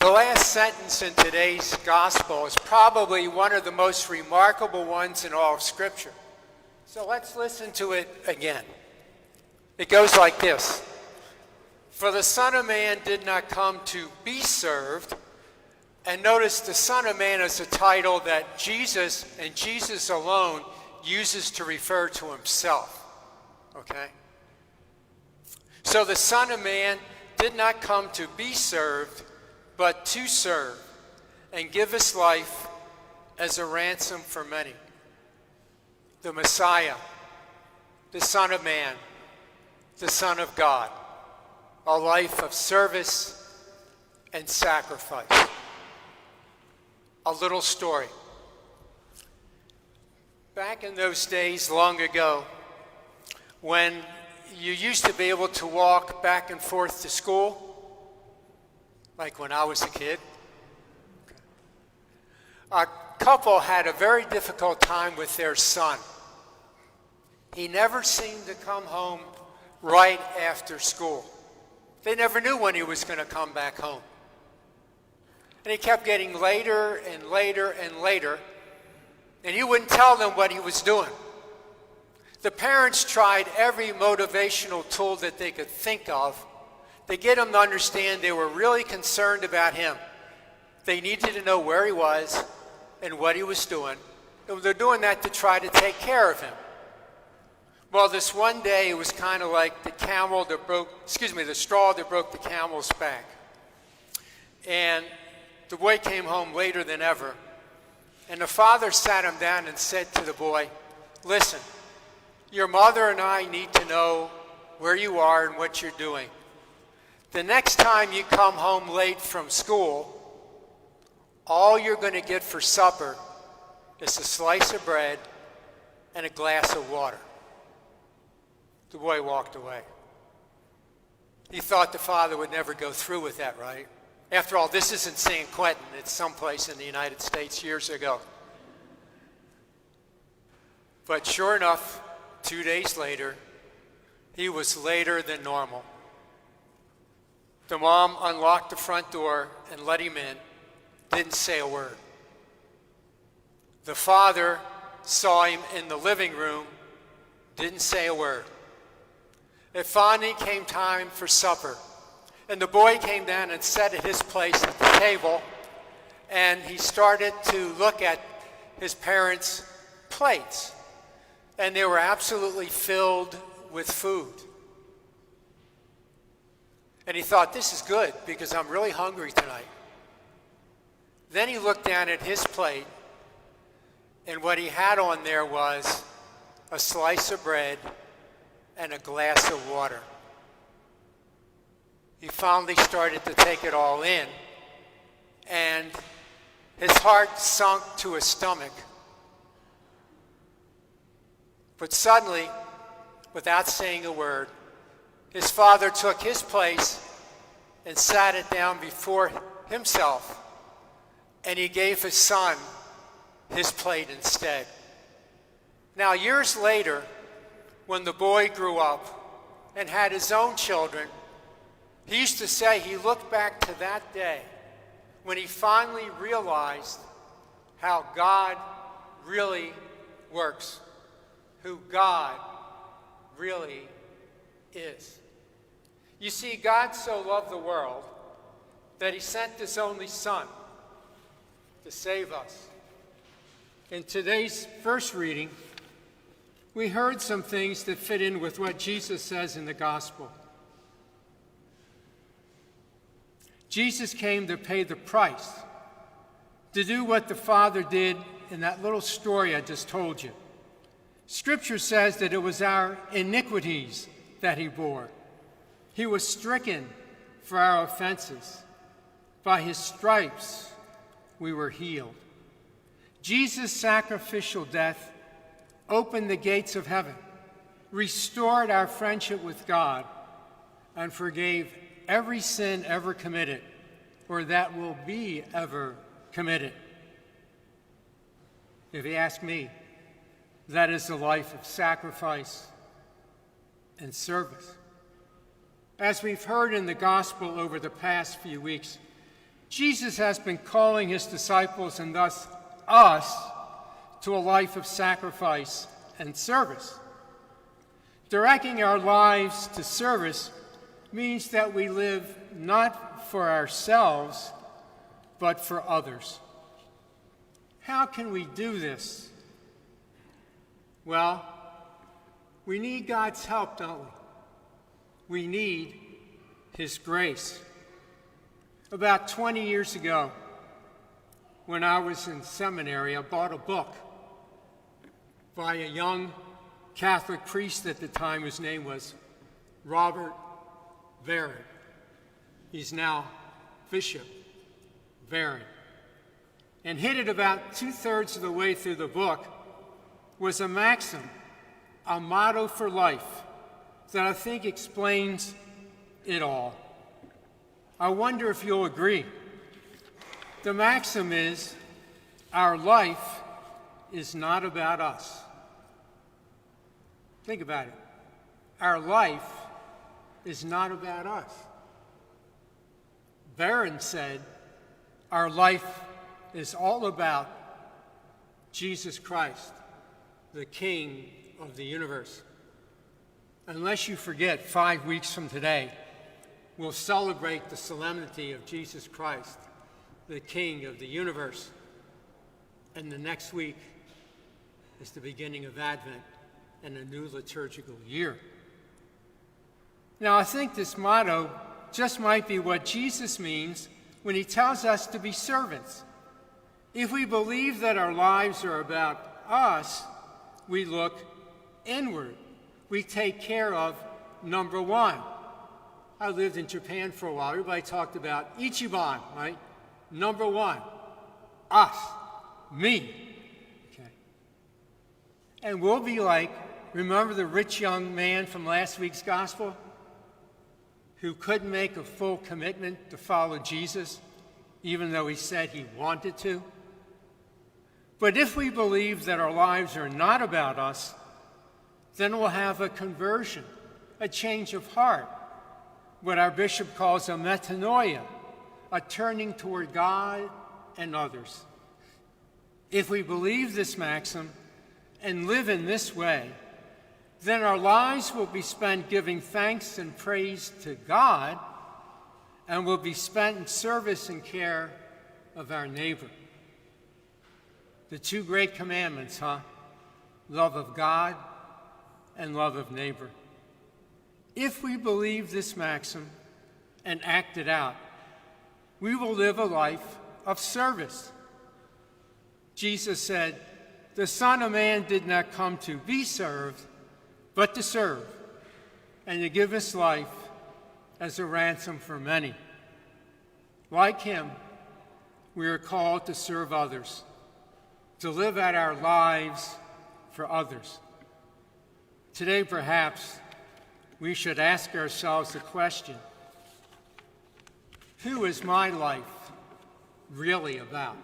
The last sentence in today's gospel is probably one of the most remarkable ones in all of Scripture. So let's listen to it again. It goes like this. For the Son of Man did not come to be served. And notice the Son of Man is a title that Jesus and Jesus alone uses to refer to himself. Okay? So the Son of Man did not come to be served, but to serve and give his life as a ransom for many. The Messiah, the Son of Man, the Son of God, a life of service and sacrifice. A little story. Back in those days long ago, when you used to be able to walk back and forth to school, like when I was a kid, a couple had a very difficult time with their son. He never seemed to come home right after school. They never knew when he was going to come back home. And he kept getting later and later and later, and he wouldn't tell them what he was doing. The parents tried every motivational tool that they could think of to get him to understand they were really concerned about him. They needed to know where he was and what he was doing. And they're doing that to try to take care of him. Well, this one day, it was kind of like the straw that broke the camel's back. And the boy came home later than ever. And the father sat him down and said to the boy, listen, your mother and I need to know where you are and what you're doing. The next time you come home late from school, all you're going to get for supper is a slice of bread and a glass of water. The boy walked away. He thought the father would never go through with that, right? After all, this isn't San Quentin. It's someplace in the United States years ago. But sure enough, 2 days later, he was later than normal. The mom unlocked the front door and let him in, didn't say a word. The father saw him in the living room, didn't say a word. It finally came time for supper, and the boy came down and sat at his place at the table, and he started to look at his parents' plates, and they were absolutely filled with food. And he thought, this is good because I'm really hungry tonight. Then he looked down at his plate, and what he had on there was a slice of bread and a glass of water. He finally started to take it all in, and his heart sunk to his stomach. But suddenly, without saying a word, his father took his place and sat it down before himself, and he gave his son his plate instead. Now, years later, when the boy grew up and had his own children, he used to say he looked back to that day when he finally realized how God really works, who God really is. You see, God so loved the world that he sent his only Son to save us. In today's first reading, we heard some things that fit in with what Jesus says in the gospel. Jesus came to pay the price, to do what the Father did in that little story I just told you. Scripture says that it was our iniquities that he bore. He was stricken for our offenses. By his stripes we were healed. Jesus' sacrificial death opened the gates of heaven, restored our friendship with God, and forgave every sin ever committed, or that will be ever committed. If you ask me, that is the life of sacrifice and service. As we've heard in the gospel over the past few weeks, Jesus has been calling his disciples and thus us to a life of sacrifice and service. Directing our lives to service means that we live not for ourselves, but for others. How can we do this? Well, we need God's help, don't we? We need his grace. About 20 years ago, when I was in seminary, I bought a book by a young Catholic priest at the time. His name was Robert Varon. He's now Bishop Varon. And hidden about 2/3 of the way through the book was a maxim, a motto for life that I think explains it all. I wonder if you'll agree. The maxim is, our life is not about us. Think about it. Our life is not about us. Varon said, our life is all about Jesus Christ, the King of the universe. Unless you forget, 5 weeks from today, we'll celebrate the solemnity of Jesus Christ, the King of the universe. And the next week is the beginning of Advent and a new liturgical year. Now, I think this motto just might be what Jesus means when he tells us to be servants. If we believe that our lives are about us, we look inward. We take care of number one. I lived in Japan for a while. Everybody talked about Ichiban, right? Number one, us, me. Okay. And we'll be like, remember the rich young man from last week's gospel who couldn't make a full commitment to follow Jesus, even though he said he wanted to? But if we believe that our lives are not about us, then we'll have a conversion, a change of heart, what our bishop calls a metanoia, a turning toward God and others. If we believe this maxim and live in this way, then our lives will be spent giving thanks and praise to God, and will be spent in service and care of our neighbor. The two great commandments, huh? Love of God and love of neighbor. If we believe this maxim and act it out, we will live a life of service. Jesus said, the Son of Man did not come to be served, but to serve, and to give his life as a ransom for many. Like him, we are called to serve others, to live out our lives for others. Today, perhaps, we should ask ourselves the question, who is my life really about?